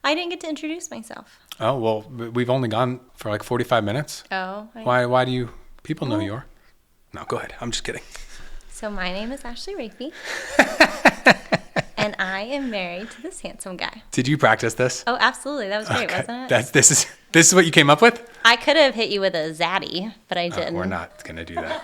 I didn't get to introduce myself. Oh, well, we've only gone for like 45 minutes. Oh. Why do you, people know you are. No, go ahead. I'm just kidding. So my name is Ashley Rapey. And I am married to this handsome guy. Did you practice this? Oh, absolutely. That was great, wasn't it? This is what you came up with? I could have hit you with a zaddy, but I didn't. We're not going to do that.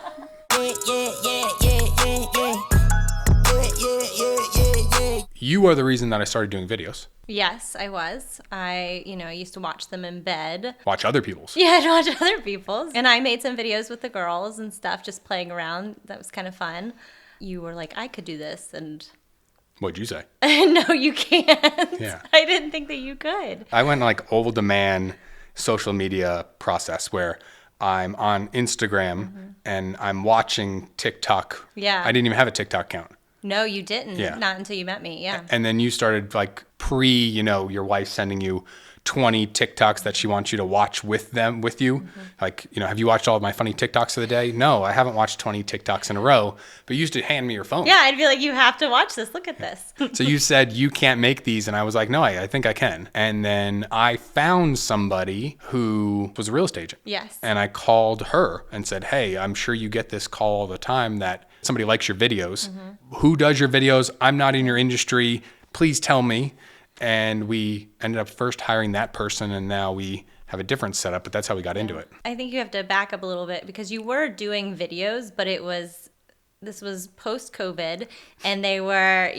You are the reason that I started doing videos. Yes, I was. I used to watch them in bed. Watch other people's. Yeah, I'd watch other people's. And I made some videos with the girls and stuff, just playing around. That was kind of fun. You were like, I could do this, and... What'd you say? No, you can't. Yeah. I didn't think that you could. I went like old man social media process where I'm on Instagram and I'm watching TikTok. Yeah. I didn't even have a TikTok account. No, you didn't. Yeah. Not until you met me. Yeah. And then you started like your wife sending you 20 TikToks that she wants you to watch with you. Like, have you watched all of my funny TikToks of the day? No, I haven't watched 20 TikToks in a row, but you used to hand me your phone. Yeah, I'd be like, you have to watch this. Look at this. So you said you can't make these. And I was like, no, I think I can. And then I found somebody who was a real estate agent. Yes. And I called her and said, hey, I'm sure you get this call all the time that somebody likes your videos. Who does your videos? I'm not in your industry. Please tell me. And we ended up first hiring that person, and now we have a different setup, but that's how we got into it. I think you have to back up a little bit because you were doing videos, but this was post-COVID, and they were,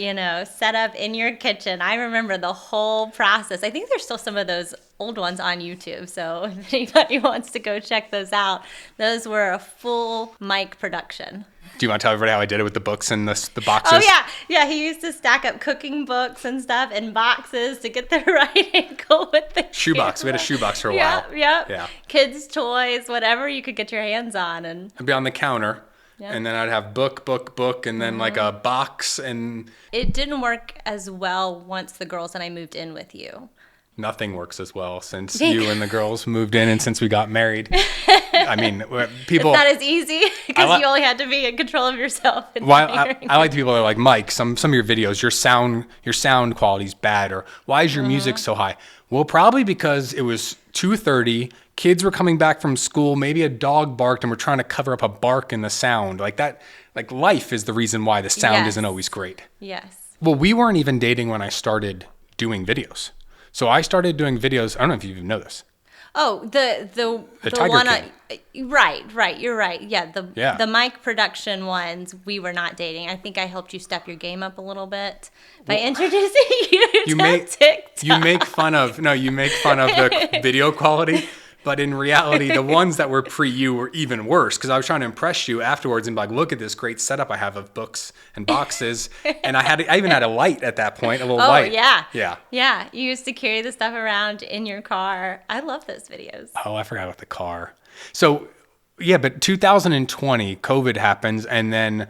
set up in your kitchen. I remember the whole process. I think there's still some of those old ones on YouTube, so if anybody wants to go check those out, those were a full mic production. Do you want to tell everybody how I did it with the books and the boxes? Oh, yeah. Yeah, he used to stack up cooking books and stuff in boxes to get the right angle with the shoebox. We had a shoebox for a while. Yeah. Kids' toys, whatever you could get your hands on. And I'd be on the counter, and then I'd have book, and then like a box. And it didn't work as well once the girls and I moved in with you. Nothing works as well since you and the girls moved in and since we got married. I mean, people... It's not as easy because you only had to be in control of yourself. I like the people that are like, Mike, some of your videos, your sound quality's bad, or why is your music so high? Well, probably because it was 2:30, kids were coming back from school, maybe a dog barked, and we're trying to cover up a bark in the sound. Like that, like life is the reason why the sound isn't always great. Yes. Well, we weren't even dating when I started doing videos. So I started doing videos. I don't know if you even know this. Oh, the Tiger one King. Right. You're right. Yeah, the Yeah. mic production ones, we were not dating. I think I helped you step your game up a little bit by introducing you to TikTok. You make fun of the video quality, but in reality, the ones that were pre-you were even worse because I was trying to impress you afterwards and be like, look at this great setup I have of books and boxes. And I even had a light at that point, a little light. Yeah. Yeah. Yeah. You used to carry the stuff around in your car. I love those videos. Oh, I forgot about the car. So, yeah, but 2020, COVID happens, and then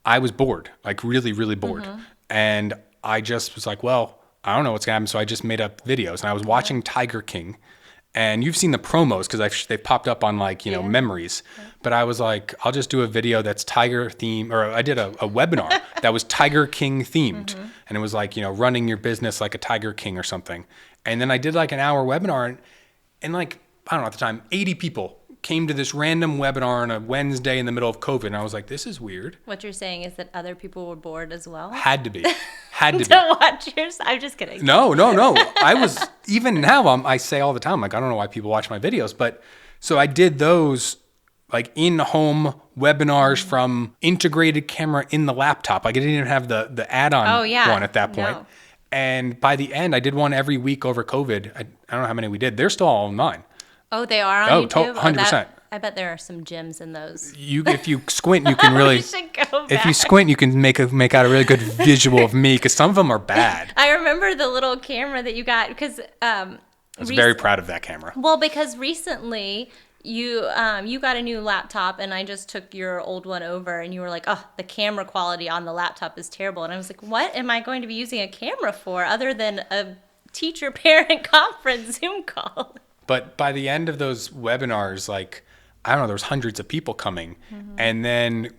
I was bored, like really, really bored. And I just was like, well, I don't know what's going to happen. So I just made up videos, and I was watching Tiger King. And you've seen the promos because they've popped up on memories. But I was like, I'll just do a video that's Tiger themed, or I did a webinar that was Tiger King themed. And it was like, running your business like a Tiger King or something. And then I did like an hour webinar and like, I don't know at the time, 80 people came to this random webinar on a Wednesday in the middle of COVID. And I was like, this is weird. What you're saying is that other people were bored as well? Had to be. Don't watch yours. I'm just kidding. No. I was, even now, I say all the time, like, I don't know why people watch my videos. But so I did those like in-home webinars from integrated camera in the laptop. Like I didn't even have the add-on one at that point. No. And by the end, I did one every week over COVID. I don't know how many we did. They're still all online. Oh, they are on YouTube? 100%. I bet there are some gems in those. If you squint, you can really. We should go back. If you squint, you can make out a really good visual of me because some of them are bad. I remember the little camera that you got because I was very proud of that camera. Well, because recently you got a new laptop and I just took your old one over and you were like, oh, the camera quality on the laptop is terrible, and I was like, what am I going to be using a camera for other than a teacher-parent conference Zoom call? But by the end of those webinars, like, I don't know, there was hundreds of people coming. And then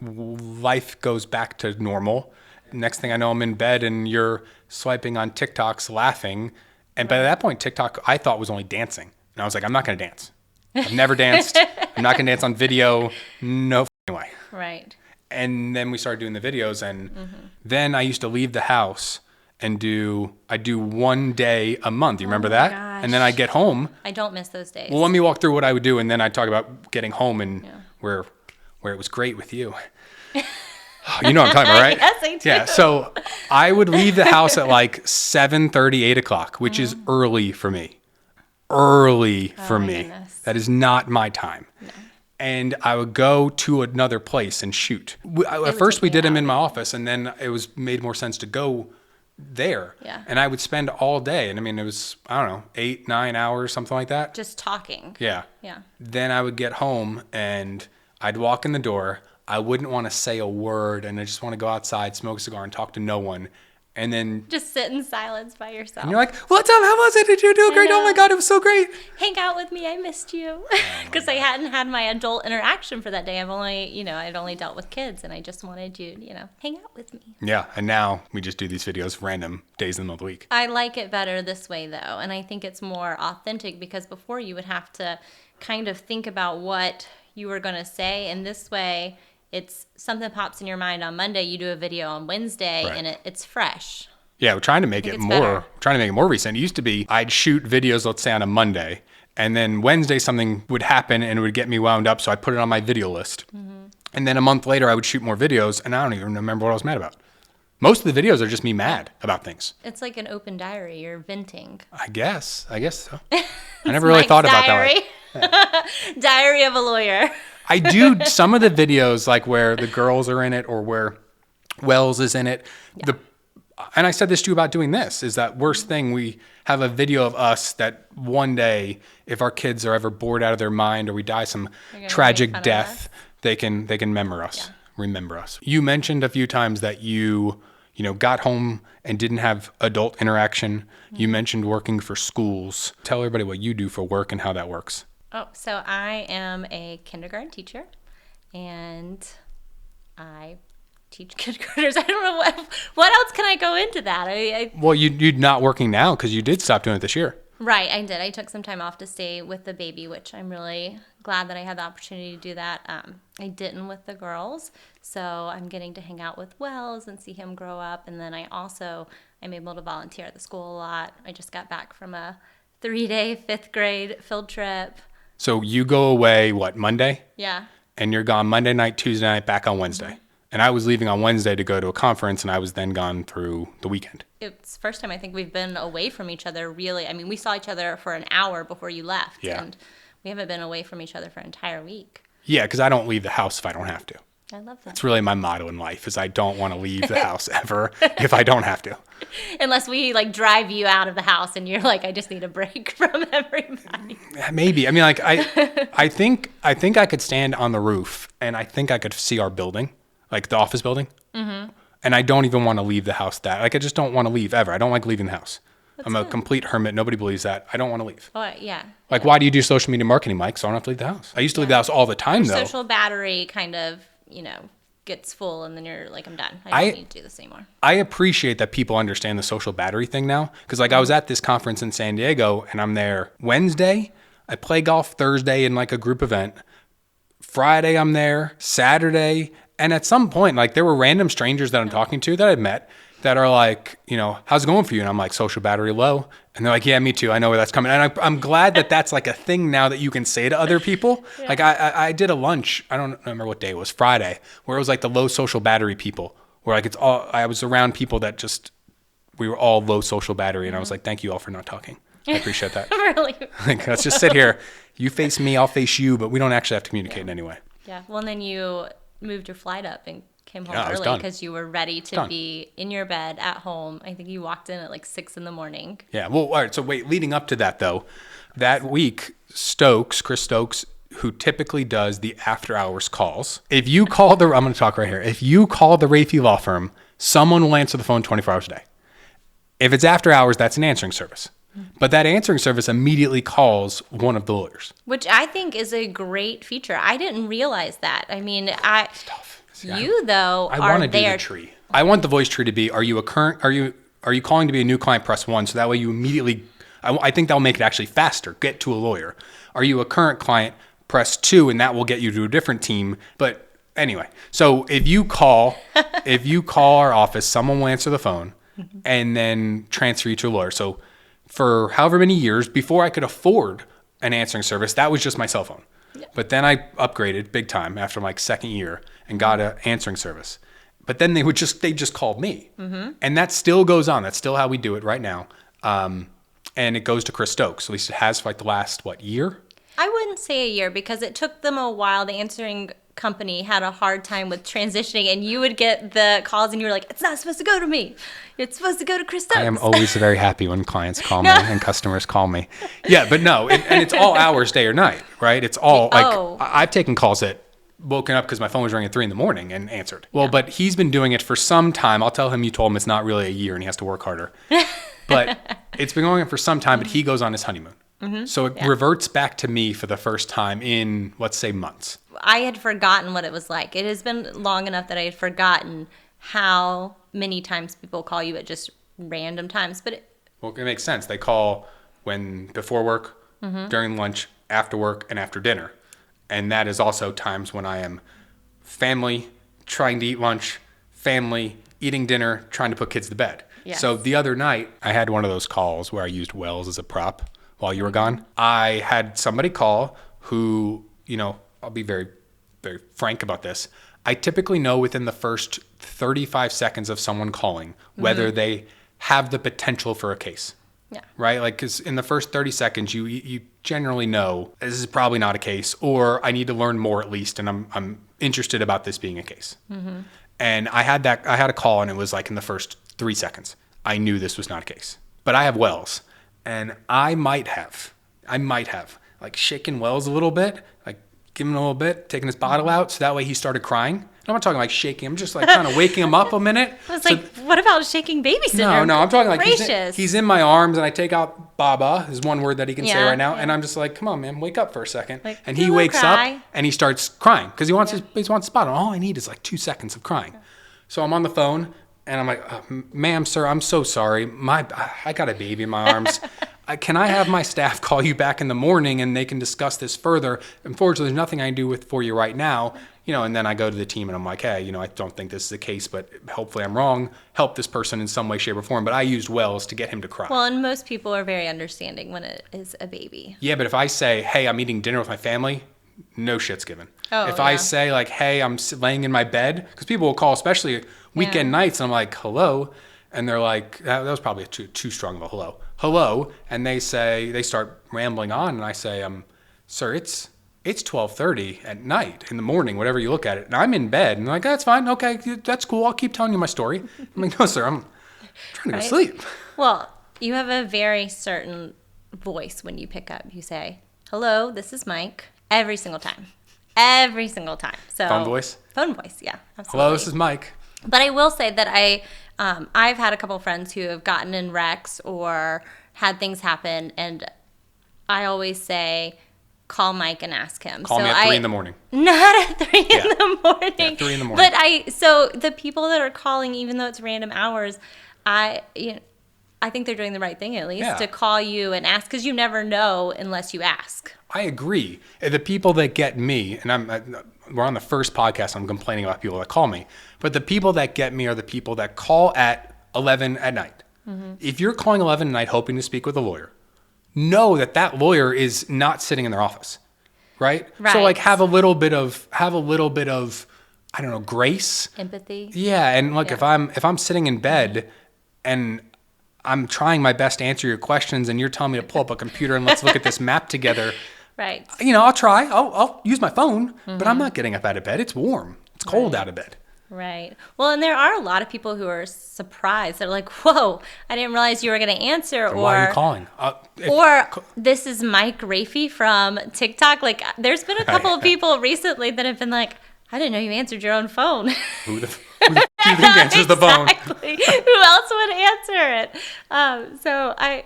life goes back to normal. Next thing I know, I'm in bed and you're swiping on TikToks laughing. And by that point, TikTok, I thought was only dancing. And I was like, I'm not going to dance. I've never danced. I'm not going to dance on video. No f***ing way. Right. And then we started doing the videos. And then I used to leave the house and I do 1 day a month. You remember that? Gosh. And then I get home. I don't miss those days. Well, let me walk through what I would do. And then I'd talk about getting home and where it was great with you. You know what I'm talking about, right? Yes, I do. Yeah, so I would leave the house at like 7:30, 8 o'clock, which is early for me. Early for me. Goodness. That is not my time. No. And I would go to another place and shoot. At first, we did them in my office, and then it was made more sense to go there. Yeah. And I would spend all day. And I mean, it was, I don't know, 8, 9 hours, something like that. Just talking. Yeah. Yeah. Then I would get home, and I'd walk in the door. I wouldn't want to say a word, and I just want to go outside, smoke a cigar, and talk to no one. And then just sit in silence by yourself. And you're like, what's up? How was it? Did you do great? Oh my God, it was so great. Hang out with me. I missed you. Because I hadn't had my adult interaction for that day. I'd only dealt with kids, and I just wanted you, hang out with me. Yeah. And now we just do these videos random days in the week. I like it better this way, though. And I think it's more authentic because before you would have to kind of think about what you were going to say. And this way, it's something pops in your mind on Monday, you do a video on Wednesday, Right. and it's fresh. Yeah, we're trying to make it more recent. It used to be I'd shoot videos, let's say on a Monday, and then Wednesday something would happen and it would get me wound up, so I put it on my video list. And then a month later I would shoot more videos, and I don't even remember what I was mad about. Most of the videos are just me mad about things. It's like an open diary. You're venting. I guess so. I never really thought about that way. Diary of a lawyer. I do some of the videos like where the girls are in it or where Wells is in it. Yeah. And I said this to you about doing this, is that worst thing, we have a video of us that one day, if our kids are ever bored out of their mind or we die some tragic death, they can remember us. You mentioned a few times that you got home and didn't have adult interaction. Mm-hmm. You mentioned working for schools. Tell everybody what you do for work and how that works. Oh, so I am a kindergarten teacher, and I teach kindergartners. I don't know what else can I go into that. Well, you're not working now because you did stop doing it this year. Right, I did. I took some time off to stay with the baby, which I'm really glad that I had the opportunity to do that. I didn't with the girls, so I'm getting to hang out with Wells and see him grow up, and then I'm able to volunteer at the school a lot. I just got back from a 3-day 5th grade field trip. So you go away, Monday? Yeah. And you're gone Monday night, Tuesday night, back on Wednesday. Mm-hmm. And I was leaving on Wednesday to go to a conference, and I was then gone through the weekend. It's the first time I think we've been away from each other, really. I mean, we saw each other for an hour before you left. Yeah. And we haven't been away from each other for an entire week. Yeah, because I don't leave the house if I don't have to. I love that. That's really my motto in life, is I don't want to leave the house ever if I don't have to. Unless we drive you out of the house and you're like, I just need a break from everybody. Maybe. I mean, I think I could stand on the roof and I think I could see our building, like the office building. Mm-hmm. And I don't even want to leave the house I just don't want to leave ever. I don't like leaving the house. I'm a complete hermit. Nobody believes that. I don't want to leave. Oh, yeah. Why do you do social media marketing, Mike? So I don't have to leave the house. I used to leave the house all the time, though. Social battery kind of, gets full, and then you're like, I'm done. I don't need to do this anymore. I appreciate that people understand the social battery thing now. Because I was at this conference in San Diego, and I'm there Wednesday. I play golf Thursday in a group event. Friday, I'm there. Saturday. And at some point, there were random strangers that I'm talking to that I've met that are like, how's it going for you? And I'm like, social battery low. And they're like, yeah, me too. I know where that's coming. And I'm glad that that's a thing now that you can say to other people. Yeah. I did a lunch, I don't remember what day it was, Friday, where it was the low social battery people, where I was around people that we were all low social battery. And I was like, thank you all for not talking. I appreciate that. Really? Let's just sit here. You face me, I'll face you, but we don't actually have to communicate in any way. Yeah. Well, and then you moved your flight up and came home early because you were ready to be in your bed at home. I think you walked in at 6 a.m. Yeah. Well, all right. So wait, leading up to that though, that week, Chris Stokes, who typically does the after hours calls. If you call I'm going to talk right here. If you call the Rafey Law Firm, someone will answer the phone 24 hours a day. If it's after hours, that's an answering service. But that answering service immediately calls one of the lawyers. Which I think is a great feature. I didn't realize that. I mean, it's tough. You though I want to do the tree. I want the voice tree to be: are you calling to be a new client? Press 1. So that way you immediately I think that'll make it actually faster. Get to a lawyer. Are you a current client? Press 2, and that will get you to a different team. But anyway, so if you call our office, someone will answer the phone and then transfer you to a lawyer. So for however many years before I could afford an answering service, that was just my cell phone. Yeah. But then I upgraded big time after my second year and got an answering service. But then they just called me. And that still goes on. That's still how we do it right now. And it goes to Chris Stokes. At least it has for like the last, year? I wouldn't say a year because it took them a while. The answering company had a hard time with transitioning, and you would get the calls and you were like, it's not supposed to go to me. It's supposed to go to Chris Stokes. I am always very happy when clients call me and customers call me. Yeah, but no, and it's all hours, day or night, right? It's all I've taken calls that woken up because my phone was ringing at 3 a.m. and answered. Well, but he's been doing it for some time. I'll tell him you told him it's not really a year and he has to work harder. But it's been going on for some time, but he goes on his honeymoon. So it reverts back to me for the first time in, let's say, months. I had forgotten what it was like. It has been long enough that I had forgotten how many times people call you at just random times. Well, it makes sense. They call before work, during lunch, after work, and after dinner. And that is also times when I am family, trying to eat lunch, family, eating dinner, trying to put kids to bed. Yes. So the other night, I had one of those calls where I used Wells as a prop while you were gone. I had somebody call who, I'll be very, very frank about this. I typically know within the first 35 seconds of someone calling whether they have the potential for a case. Yeah. Right? Like, because in the first 30 seconds, you generally know this is probably not a case, or I need to learn more at least, and I'm interested about this being a case. And I had a call, and it was like in the first 3 seconds, I knew this was not a case. But I have Wells, and I might have like shaken Wells a little bit, like giving him a little bit, taking his bottle out, so that way he started crying. I'm not talking like shaking. I'm just like kind of waking him up a minute. I was what about shaking baby syndrome? No, I'm talking like he's in my arms, and I take out Baba, is one word that he can say right now, and I'm just like, come on, man, wake up for a second. Like, and he wakes up and he starts crying because he wants his spot. And all I need is like 2 seconds of crying. So I'm on the phone, and I'm like, ma'am, sir, I'm so sorry. I got a baby in my arms. Can I have my staff call you back in the morning and they can discuss this further? Unfortunately, there's nothing I can do for you right now. And then I go to the team and I'm like, hey, I don't think this is the case, but hopefully I'm wrong. Help this person in some way, shape, or form. But I used Wells to get him to cry. Well, and most people are very understanding when it is a baby. Yeah, but if I say, hey, I'm eating dinner with my family, no shit's given. If I say like, hey, I'm laying in my bed, because people will call, especially weekend nights, and I'm like, hello. And they're like, that was probably too strong of a hello. And they start rambling on, and I say, sir, it's 12:30 at night, in the morning, whatever you look at it. And I'm in bed. And they're like, that's fine. Okay, that's cool. I'll keep telling you my story. I'm like, no, sir, I'm trying to go to sleep. Well, you have a very certain voice when you pick up. You say, hello, this is Mike. Every single time. So Phone voice? Phone voice, yeah. Absolutely. Hello, this is Mike. But I will say that I've had a couple friends who have gotten in wrecks or had things happen, and I always say, call Mike and ask him. Call me at 3 in the morning. Not at 3 in the morning. Yeah, 3 in the morning. But so the people that are calling, even though it's random hours, I think they're doing the right thing at least to call you and ask, because you never know unless you ask. I agree. The people that get me, and we're on the first podcast, I'm complaining about people that call me, but the people that get me are the people that call at 11 at night. If you're calling 11 at night hoping to speak with a lawyer, know that lawyer is not sitting in their office, right? So like have a little bit of I don't know, grace, empathy. Yeah, and look, if I'm sitting in bed and I'm trying my best to answer your questions and you're telling me to pull up a computer and let's look at this map together. Right. I'll try. I'll use my phone, but I'm not getting up out of bed. It's warm. It's cold out of bed. Right. Well, and there are a lot of people who are surprised. They're like, whoa, I didn't realize you were going to answer. Or why are you calling? This is Mike Rafi from TikTok. Like, there's been a couple of people recently that have been like, I didn't know you answered your own phone. Who do you think answers the phone? Exactly. Who else would answer it? So I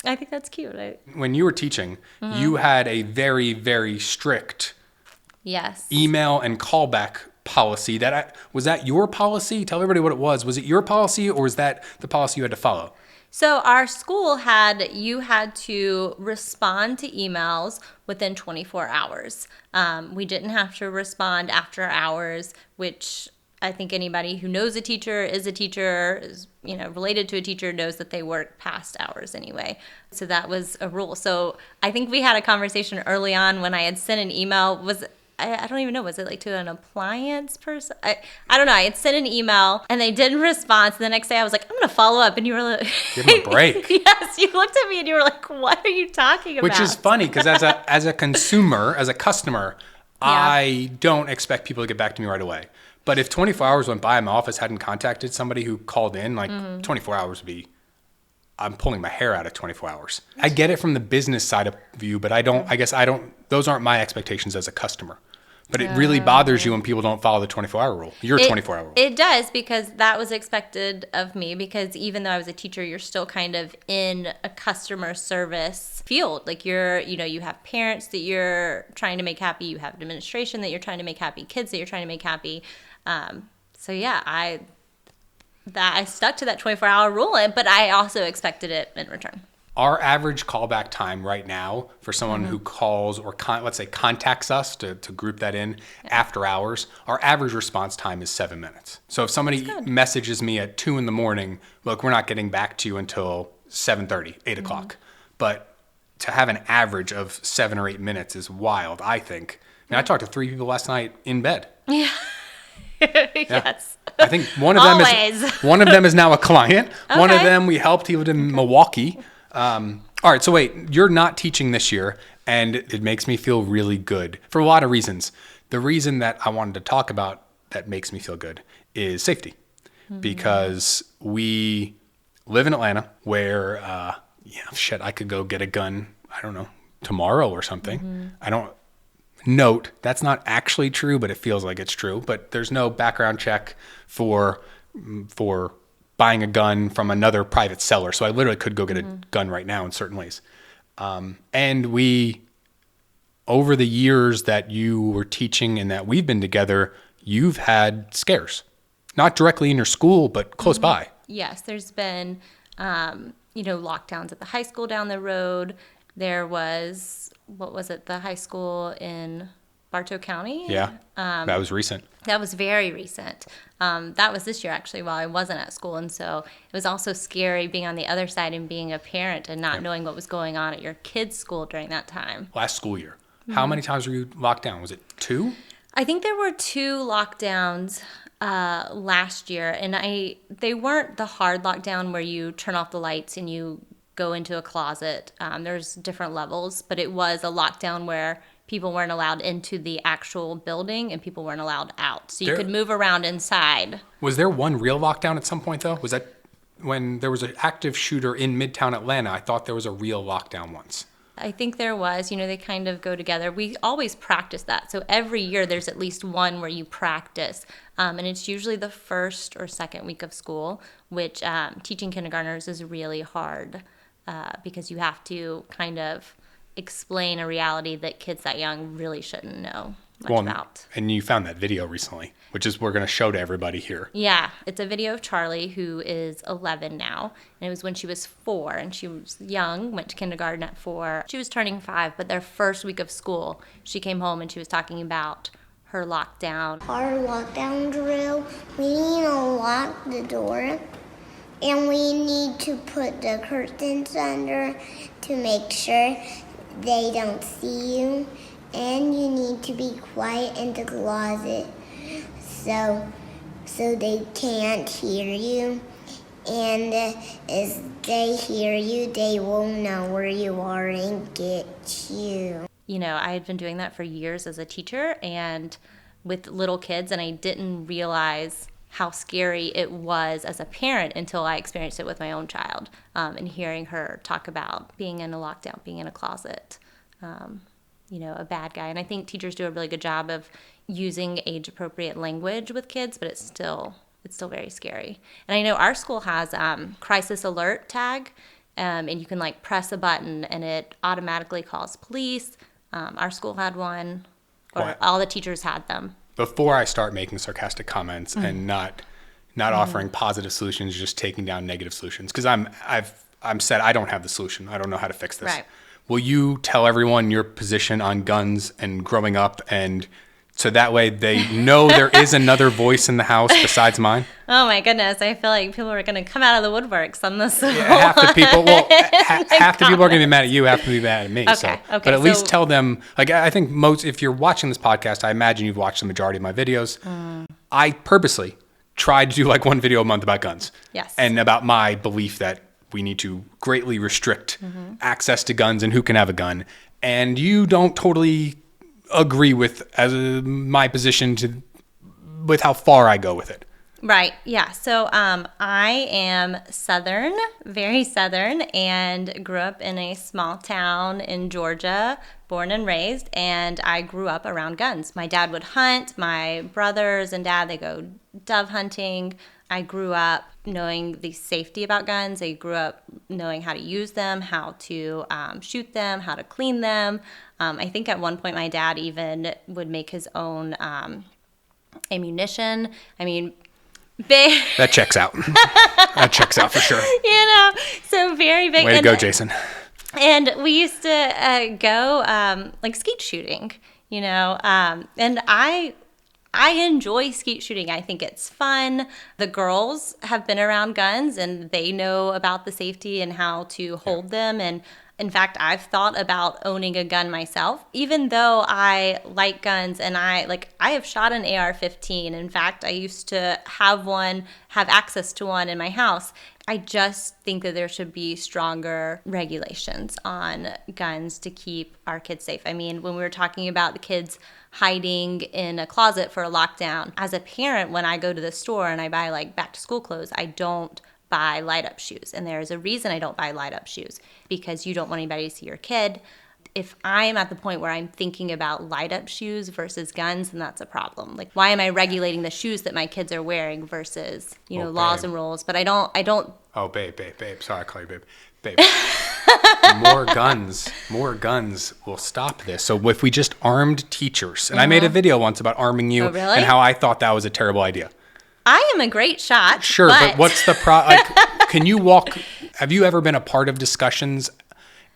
think that's cute. When you were teaching, you had a very, very strict email and callback policy. Was that your policy? Tell everybody what it was. Was it your policy, or was that the policy you had to follow? So our school you had to respond to emails within 24 hours. We didn't have to respond after hours, which I think anybody who knows a teacher, is related to a teacher, knows that they work past hours anyway. So that was a rule. So I think we had a conversation early on when I had sent an email. I don't even know, was it like to an appliance person? I don't know. I had sent an email and they didn't respond. So the next day I was like, I'm going to follow up. And you were like, Give them a break. yes, you looked at me and you were like, what are you talking about? Which is funny because as a consumer, as a customer, I don't expect people to get back to me right away. But if 24 hours went by and my office hadn't contacted somebody who called in, like 24 hours would be, I'm pulling my hair out at 24 hours. I get it from the business side of view, but those aren't my expectations as a customer. But it really bothers you when people don't follow the 24-hour rule. Your 24-hour rule. It does, because that was expected of me, because even though I was a teacher, you're still kind of in a customer service field. Like you have parents that you're trying to make happy, you have administration that you're trying to make happy, kids that you're trying to make happy. I stuck to that 24-hour rule, but I also expected it in return. Our average callback time right now for someone who calls or let's say contacts us to group that in after hours, our average response time is 7 minutes. So if somebody messages me at 2 a.m, look, we're not getting back to you until 7:30, 8 o'clock. But to have an average of 7 or 8 minutes is wild, I think. I talked to 3 people last night in bed. Yeah. Yes. I think one of them is now a client. Okay. One of them we helped. He lived in Milwaukee. All right. So wait, you're not teaching this year, and it makes me feel really good for a lot of reasons. The reason that I wanted to talk about that makes me feel good is safety, because we live in Atlanta where, I could go get a gun, I don't know, tomorrow or something. Note, that's not actually true, but it feels like it's true. But there's no background check for buying a gun from another private seller. So I literally could go get a gun right now in certain ways. And over the years that you were teaching and that we've been together, you've had scares. Not directly in your school, but close by. Yes, there's been, lockdowns at the high school down the road. There was, the high school in Bartow County? Yeah, that was recent. That was very recent. That was this year, actually, while I wasn't at school. And so it was also scary being on the other side and being a parent and not knowing what was going on at your kid's school during that time. Last school year. How many times were you locked down? Was it 2? I think there were 2 lockdowns last year. And they weren't the hard lockdown where you turn off the lights and you go into a closet. There's different levels, but it was a lockdown where people weren't allowed into the actual building and people weren't allowed out. So you could move around inside. Was there one real lockdown at some point, though? Was that when there was an active shooter in Midtown Atlanta? I thought there was a real lockdown once. I think there was. They kind of go together. We always practice that. So every year there's at least one where you practice. And it's usually the first or second week of school, which teaching kindergartners is really hard. Because you have to kind of explain a reality that kids that young really shouldn't know much about. And you found that video recently, which is we're going to show to everybody here. Yeah, it's a video of Charlie, who is 11 now. And it was when she was 4, and she was young, went to kindergarten at 4. She was turning 5, but their first week of school, she came home and she was talking about her lockdown. Our lockdown drill, we need to lock the door. And we need to put the curtains under to make sure they don't see you. And you need to be quiet in the closet so they can't hear you. And as they hear you, they will know where you are and get you. I had been doing that for years as a teacher and with little kids, and I didn't realize how scary it was as a parent until I experienced it with my own child, and hearing her talk about being in a lockdown, being in a closet, a bad guy. And I think teachers do a really good job of using age-appropriate language with kids, but it's still very scary. And I know our school has crisis alert tag, and you can press a button and it automatically calls police. Our school had one, or all the teachers had them. Before I start making sarcastic comments and not not offering positive solutions, just taking down negative solutions. Because I'm said I don't have the solution. I don't know how to fix this. Right. Will you tell everyone your position on guns and growing up, and so that way they know there is another voice in the house besides mine? Oh my goodness, I feel like people are going to come out of the woodworks on this. Yeah, half the people, well, half the people are going to be mad at you, half to be mad at me. Okay, So, okay, but at least so- tell them. Like I think most, if you're watching this podcast, I imagine you've watched the majority of my videos. I purposely try to do like one video a month about guns. Yes. And about my belief that we need to greatly restrict access to guns and who can have a gun. And you don't totally agree with my position with how far I go with it. Right. Yeah. So I am Southern, very Southern, and grew up in a small town in Georgia, born and raised, and I grew up around guns. My dad would hunt. My brothers and dad, they go dove hunting. I grew up knowing the safety about guns. I grew up knowing how to use them, how to shoot them, how to clean them. I think at one point my dad even would make his own ammunition. I mean, big. That checks out. That checks out for sure. So very big. Way to go, Jason. And we used to go like skeet shooting, and I enjoy skeet shooting. I think it's fun. The girls have been around guns and they know about the safety and how to hold them. And in fact, I've thought about owning a gun myself, even though I like guns and I have shot an AR-15. In fact, I used to have access to one in my house. I just think that there should be stronger regulations on guns to keep our kids safe. I mean, when we were talking about the kids hiding in a closet for a lockdown, as a parent, when I go to the store and I buy like back to school clothes, I don't buy light up shoes. And there's a reason I don't buy light up shoes, because you don't want anybody to see your kid. If I am at the point where I'm thinking about light up shoes versus guns, then that's a problem. Like, why am I regulating the shoes that my kids are wearing versus, laws babe. and rules? But I don't. Oh, babe. Sorry, I call you babe. Babe. More guns will stop this. So if we just armed teachers, and I made a video once about arming you Oh, really? and how I thought that was a terrible idea. I am a great shot. Sure, but what's the can you have you ever been a part of discussions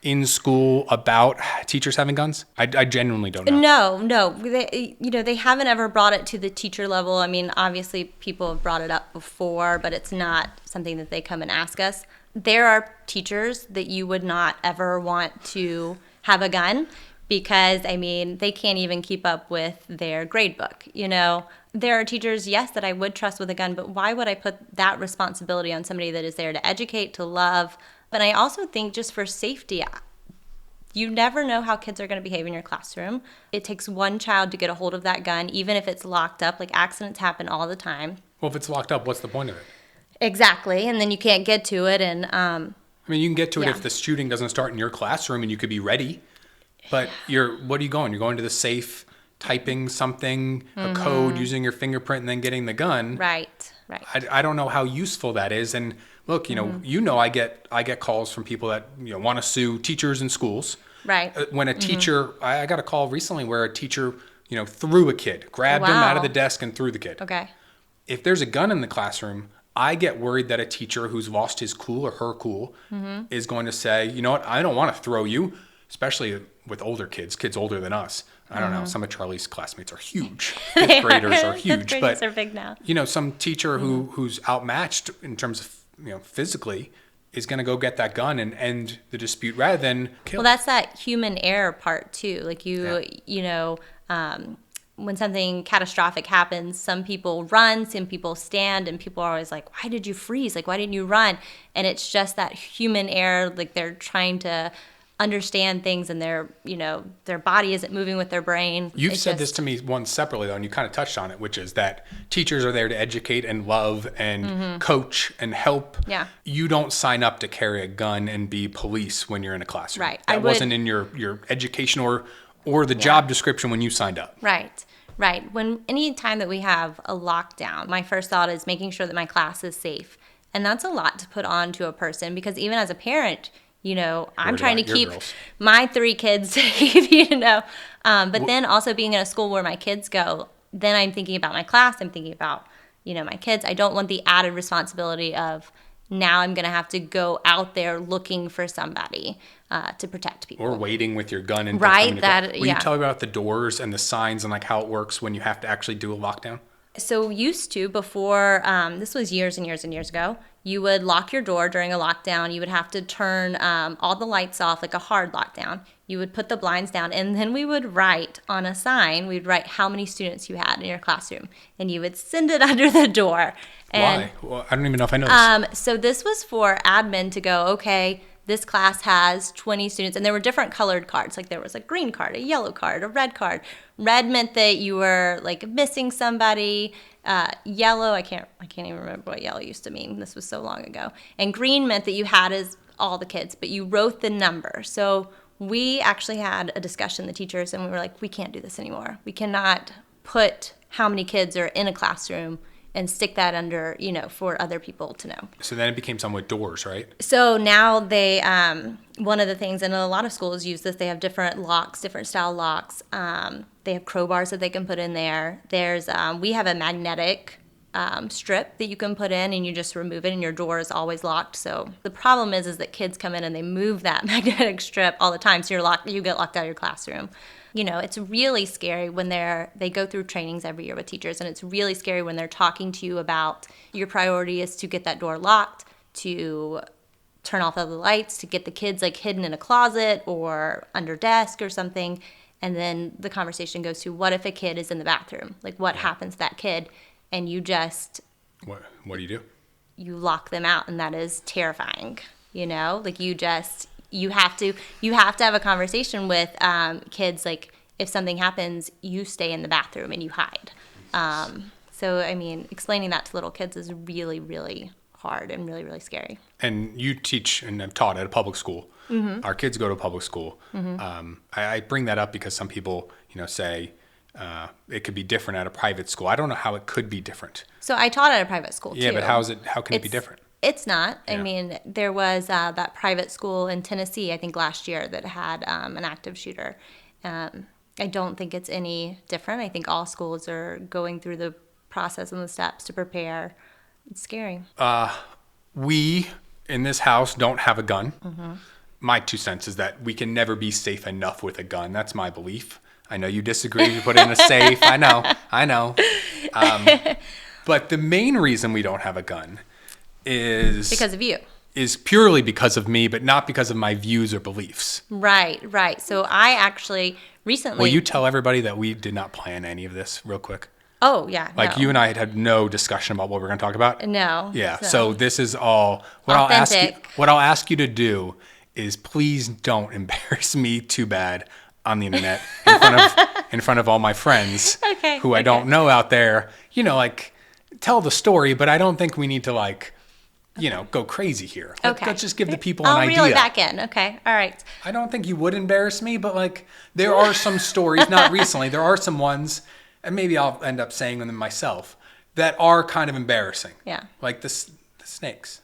in school about teachers having guns? I genuinely don't know. No. They haven't ever brought it to the teacher level. I mean, obviously people have brought it up before, but it's not something that they come and ask us. There are teachers that you would not ever want to have a gun because, I mean, they can't even keep up with their grade book, There are teachers, yes, that I would trust with a gun, but why would I put that responsibility on somebody that is there to educate, to love? But I also think just for safety, you never know how kids are going to behave in your classroom. It takes one child to get a hold of that gun, even if it's locked up. Like, accidents happen all the time. Well, if it's locked up, what's the point of it? Exactly, and then you can't get to it. And I mean, you can get to it yeah. if the shooting doesn't start in your classroom and you could be ready. But what are you going? You're going to the safe, typing something, a code, using your fingerprint, and then getting the gun. Right. I don't know how useful that is. And look, I get calls from people that want to sue teachers in schools. Right. When a teacher, I got a call recently where a teacher, threw a kid, grabbed him out of the desk and threw the kid. Okay. If there's a gun in the classroom, I get worried that a teacher who's lost his cool or her cool is going to say, you know what, I don't want to throw you, especially with older kids older than us. I don't know. Some of Charlie's classmates are huge. Fifth graders are huge. Fifth graders are big now. Some teacher who's outmatched in terms of, physically is going to go get that gun and end the dispute rather than kill. Well, that's that human error part too. Like when something catastrophic happens, some people run, some people stand, and people are always like, why did you freeze? Like, why didn't you run? And it's just that human error. Like, they're trying to understand things and their body isn't moving with their brain. You've said this to me once separately, though, and you kind of touched on it, which is that teachers are there to educate and love and coach and help. Yeah. You don't sign up to carry a gun and be police when you're in a classroom. Right. That wasn't in your education or the job description when you signed up. Right. Any time that we have a lockdown, my first thought is making sure that my class is safe. And that's a lot to put on to a person because even as a parent, I'm trying to keep my 3 kids safe, but then also being in a school where my kids go, then I'm thinking about my class. I'm thinking about, my kids. I don't want the added responsibility of now I'm going to have to go out there looking for somebody to protect people. Or waiting with your gun and Right, Will you tell me about the doors and the signs and like how it works when you have to actually do a lockdown? So used to before, this was years and years and years ago, you would lock your door during a lockdown. You would have to turn all the lights off, like a hard lockdown. You would put the blinds down, and then we would write on a sign, we'd write how many students you had in your classroom, and you would send it under the door. And, why? Well, I don't even know if I know this. So this was for admin to go, okay, this class has 20 students, and there were different colored cards. Like there was a green card, a yellow card, a red card. Red meant that you were like missing somebody. Yellow, I can't even remember what yellow used to mean. This was so long ago. And green meant that you had as all the kids, but you wrote the number. So we actually had a discussion, the teachers, and we were like, we can't do this anymore. We cannot put how many kids are in a classroom and stick that under, for other people to know. So then it became something with doors, right? So now they, one of the things, and a lot of schools use this, they have different locks, different style locks. They have crowbars that they can put in there. We have a magnetic strip that you can put in, and you just remove it, and your door is always locked. So the problem is that kids come in and they move that magnetic strip all the time, so you get locked out of your classroom. It's really scary when they go through trainings every year with teachers, and it's really scary when they're talking to you about your priority is to get that door locked, to turn off all the lights, to get the kids like hidden in a closet or under desk or something. And then the conversation goes to, what if a kid is in the bathroom? Like, what happens to that kid? And you just... What do you do? You lock them out, and that is terrifying. Like you have to have a conversation with kids. Like, if something happens, you stay in the bathroom and you hide. So, explaining that to little kids is really, really hard and really, really scary. And you teach and have taught at a public school. Mm-hmm. Our kids go to a public school. Mm-hmm. I bring that up because some people, say it could be different at a private school. I don't know how it could be different. So I taught at a private school too. Yeah, but how can it be different? It's not. Yeah. There was that private school in Tennessee, I think last year, that had an active shooter. I don't think it's any different. I think all schools are going through the process and the steps to prepare. It's scary. We, in this house, don't have a gun. Mm-hmm. My 2 cents is that we can never be safe enough with a gun. That's my belief. I know you disagree. You put it in a safe. I know. But the main reason we don't have a gun is... because of you. Is purely because of me, but not because of my views or beliefs. Right. So I actually recently... Will you tell everybody that we did not plan any of this real quick? Oh, yeah. Like, no. you and I had no discussion about what we're going to talk about? No. Yeah. So this is all... What I'll ask you to do is please don't embarrass me too bad on the internet in front of all my friends who I don't know out there. Tell the story, but I don't think we need to go crazy here. Let's just give the people an idea. I'll reel it back in. Okay. All right. I don't think you would embarrass me, but there are some stories, not recently, there are some ones, and maybe I'll end up saying them myself, that are kind of embarrassing. Yeah. Like the snakes.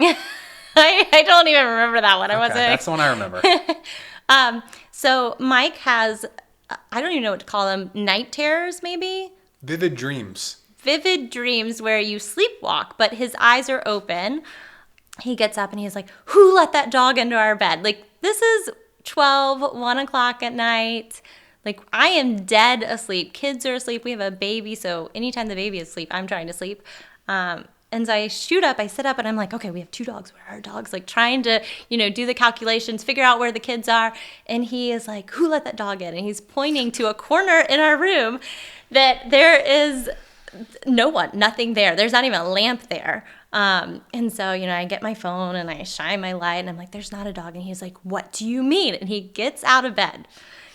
I don't even remember that one. That's the one I remember. So Mike has, I don't even know what to call them, night terrors maybe? Vivid dreams Where you sleepwalk, but his eyes are open. He gets up and he's like, who let that dog into our bed? This is 1 o'clock at night. I am dead asleep. Kids are asleep. We have a baby, so anytime the baby is asleep, I'm trying to sleep. And so I sit up, and I'm like, okay, we have 2 dogs. Where are our dogs? Trying to, do the calculations, figure out where the kids are. And he is like, who let that dog in? And he's pointing to a corner in our room that there is no one, nothing there. There's not even a lamp there. And so, I get my phone and I shine my light, and I'm like, there's not a dog. And he's like, what do you mean? And he gets out of bed.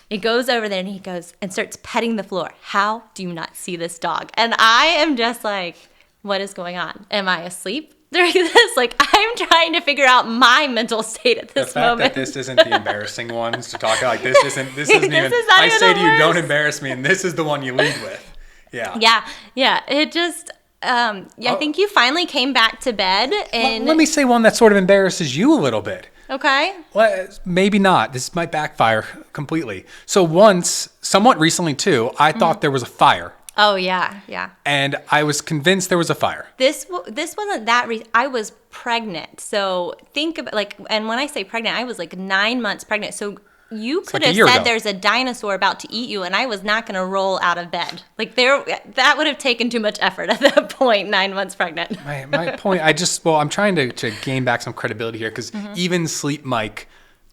He goes over there and he goes and starts petting the floor. How do you not see this dog? And I am just like, what is going on? Am I asleep during this? I'm trying to figure out my mental state at this moment. The fact that this isn't the embarrassing ones to talk about, this isn't even, I say to you, don't embarrass me, and this is the one you lead with. Yeah. Yeah. It just, I think you finally came back to bed and... Let me say one that sort of embarrasses you a little bit. Okay. Well, maybe not. This might backfire completely. So once, somewhat recently too, I thought there was a fire Oh yeah, yeah. And I was convinced there was a fire. This wasn't that I was pregnant. So think about like, and when I say pregnant, I was like 9 months pregnant. So you could like a have year said ago. there's a dinosaur about to eat you, and I was not going to roll out of bed. Like that would have taken too much effort at that point. 9 months pregnant. My point, I'm trying to gain back some credibility here because even Sleep Mike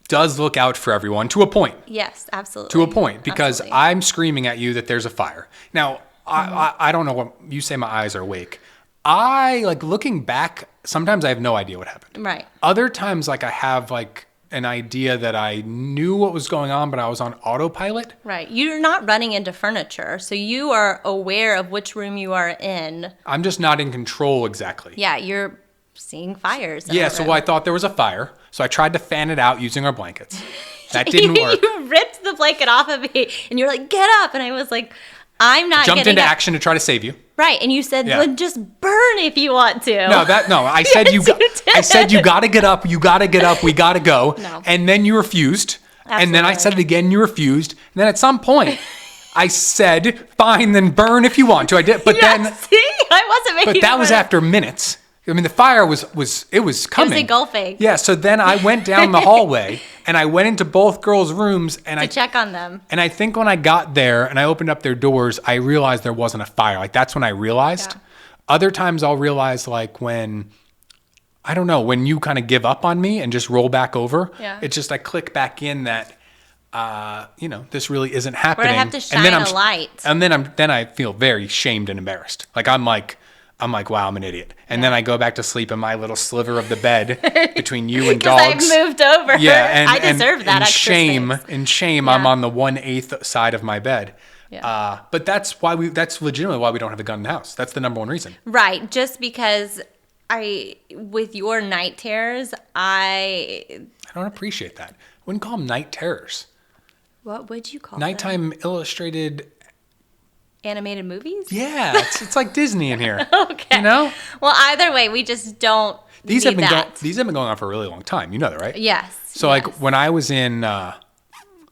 does look out for everyone to a point. Yes, absolutely. To a point, because Absolutely. I'm screaming at you that there's a fire. Now, I don't know what you say. My eyes are awake. I like looking back. Sometimes I have no idea what happened. Right. Other times, like I have like an idea that I knew what was going on, but I was on autopilot. Right. You're not running into furniture, so you are aware of which room you are in. I'm just not in control exactly. Yeah, you're seeing fires. in Yeah, the so room. I thought there was a fire, so I tried to fan it out using our blankets. That didn't work. You ripped the blanket off of me, and you're like, "Get up!" And I was like, "I'm not Jumped getting into up." action to try to save you. Right, and you said, Yeah. "Well, just burn if you want to." No. I said Yes, you you said did. you got to get up. You got to get up. We got to go. No. And then you refused. And then I said it again. You refused. And then at some point, I said, "Fine, then burn if you want to." I did, but Yeah, then, see, I wasn't making. but that was fun of- after minutes. I mean, the fire was coming. engulfing. Yeah. So then I went down the hallway and I went into both girls' rooms and to check on them. And I think when I got there and I opened up their doors, I realized there wasn't a fire. Like that's when I realized. Yeah. Other times I'll realize like when, I don't know, when you kind of give up on me and just roll back over. Yeah. It's just I click back in that, this really isn't happening. have to And then shine a light. And then I feel very shamed and embarrassed. Like I'm like, wow, I'm an idiot. And then I go back to sleep in my little sliver of the bed between you and Because I've dogs. moved over. Yeah, and I deserve that in extra shame. space. In shame, I'm Yeah. on the 1/8 side of my bed. Yeah. But that's legitimately why we don't have a gun in the house. That's the number one reason. Right, just because with your night terrors, I don't appreciate that. I wouldn't call them night terrors. what would you call them? Nighttime illustrated. Animated movies? Yeah, it's like Disney in here. Okay. You know? Well, either way, we just don't These need have been that. these have been going on for a really long time. You know that, right? Yes. So yes. like when I was in, I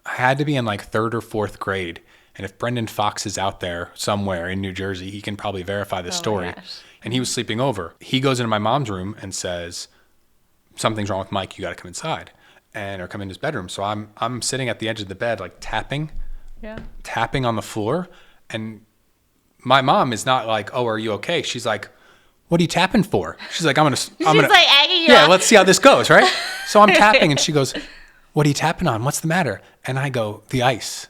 had to be in like 3rd or 4th grade. And if Brendan Fox is out there somewhere in New Jersey, he can probably verify the story. gosh. And he was sleeping over. He goes into my mom's room and says, "Something's wrong with Mike. You got to come inside," or come in his bedroom. So I'm sitting at the edge of the bed, like tapping on the floor. And my mom is not like, "Oh, are you okay?" She's like, "What are you tapping for?" She's like, I'm She's gonna, like egging you yeah, on. let's see how this goes, right? So I'm tapping, and she goes, "What are you tapping on? What's the matter?" And I go, "The ice.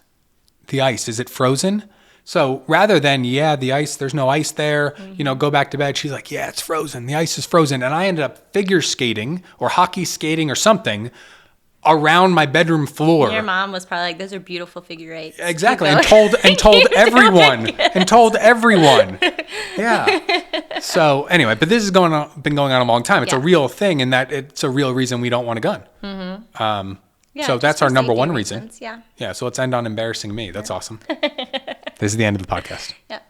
The ice. Is it frozen?" So rather than, "Yeah, the ice, there's no ice there, go back to bed," she's like, "Yeah, it's frozen. The ice is frozen." And I ended up figure skating or hockey skating or something around my bedroom floor. Your mom was probably like, "Those are beautiful figure eights." Exactly. Keep And going. told everyone. Yeah. So anyway, but this has been going on a long time. It's a Yeah. real thing, and that it's a real reason we don't want a gun. Yeah, So just that's for our number safety one reason. reasons, Yeah. Yeah. So let's end on embarrassing me. That's awesome. This is the end of the podcast. Yep.